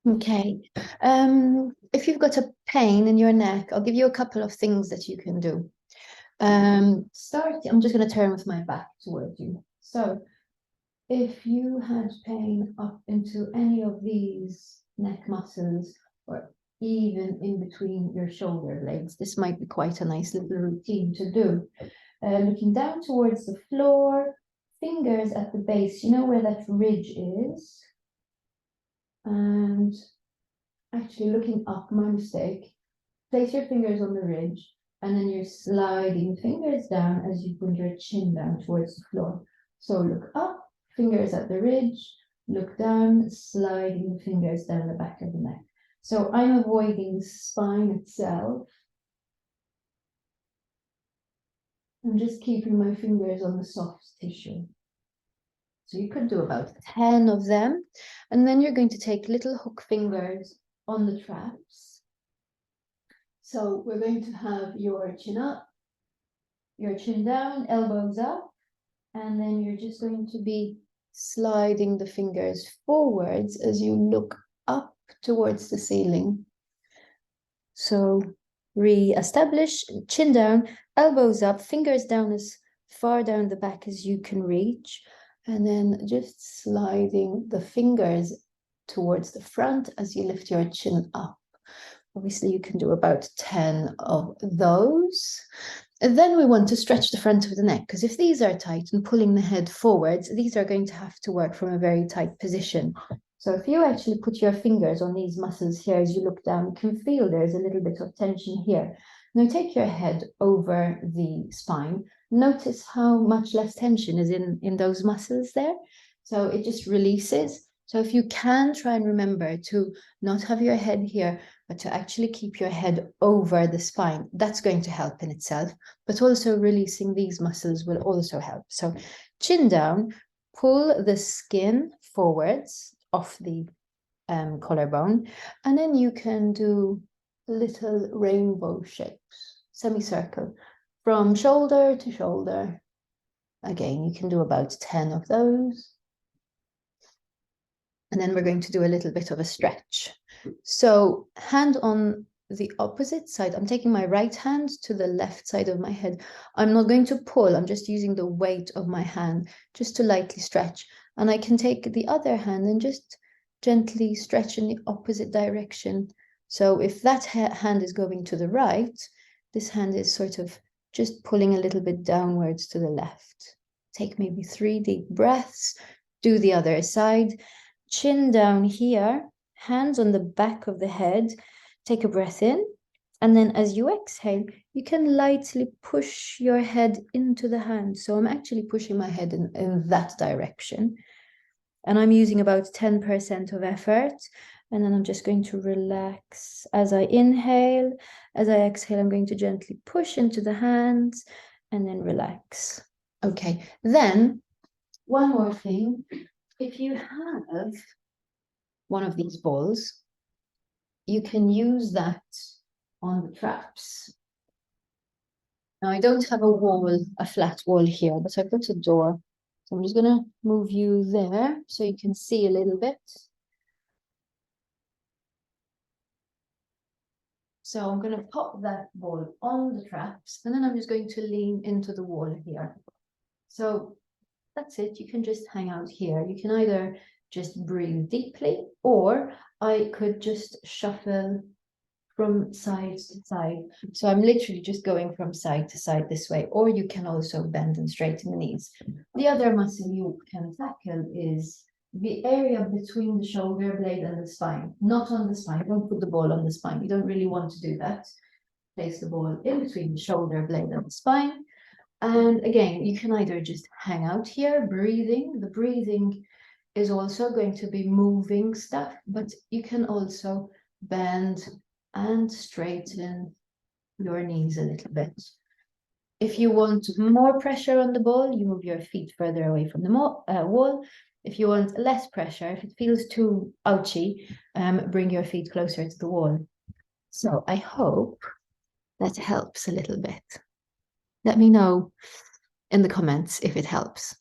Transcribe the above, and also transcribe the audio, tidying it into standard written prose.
Okay. If you've got a pain in your neck, I'll give you a couple of things that you can do. I'm just going to turn with my back towards you. So if you had pain up into any of these neck muscles, or even in between your shoulder blades, this might be quite a nice little routine to do. Looking down towards the floor, fingers at the base, you know where that ridge is? And actually looking up, my mistake. Place your fingers on the ridge, and then you're sliding fingers down as you bring your chin down towards the floor. So look up, fingers at the ridge, look down, sliding the fingers down the back of the neck. So I'm avoiding the spine itself. I'm just keeping my fingers on the soft tissue. So you could do about 10 of them. And then you're going to take little hook fingers on the traps. So we're going to have your chin up, your chin down, elbows up, and then you're just going to be sliding the fingers forwards as you look up towards the ceiling. So re-establish, chin down, elbows up, fingers down as far down the back as you can reach, and then just sliding the fingers towards the front as you lift your chin up. Obviously, you can do about 10 of those. And then we want to stretch the front of the neck, because if these are tight and pulling the head forwards, these are going to have to work from a very tight position. So if you actually put your fingers on these muscles here as you look down, you can feel there's a little bit of tension here. Now take your head over the spine. Notice how much less tension is in those muscles there. So it just releases. So if you can, try and remember to not have your head here, but to actually keep your head over the spine. That's going to help in itself, but also releasing these muscles will also help. So chin down, pull the skin forwards off the collarbone, and then you can do little rainbow shapes, semicircle, from shoulder to shoulder. Again, you can do about 10 of those. And then we're going to do a little bit of a stretch. So hand on the opposite side. I'm taking my right hand to the left side of my head. I'm not going to pull. I'm just using the weight of my hand just to lightly stretch. And I can take the other hand and just gently stretch in the opposite direction. So if that hand is going to the right, this hand is sort of just pulling a little bit downwards to the left. Take maybe 3 deep breaths. Do the other side. Chin down here, hands on the back of the head. Take a breath in, and then as you exhale, you can lightly push your head into the hand. So I'm actually pushing my head in that direction, and I'm using about 10% of effort. And then I'm just going to relax as I inhale. As I exhale, I'm going to gently push into the hands and then relax. Okay, then one more thing. If you have one of these balls, you can use that on the traps. Now, I don't have a flat wall here, but I've got a door. So I'm just going to move you there so you can see a little bit. So I'm going to pop that ball on the traps, and then I'm just going to lean into the wall here. So that's it. You can just hang out here. You can either just breathe deeply, or I could just shuffle from side to side. So I'm literally just going from side to side this way, or you can also bend and straighten the knees. The other muscle you can tackle is the area between the shoulder blade and the spine, not on the spine. Don't put the ball on the spine. You don't really want to do that. Place the ball in between the shoulder blade and the spine. And again, you can either just hang out here, breathing. The breathing is also going to be moving stuff, but you can also bend and straighten your knees a little bit. If you want more pressure on the ball, you move your feet further away from the wall. If you want less pressure, if it feels too ouchy, bring your feet closer to the wall. So I hope that helps a little bit. Let me know in the comments if it helps.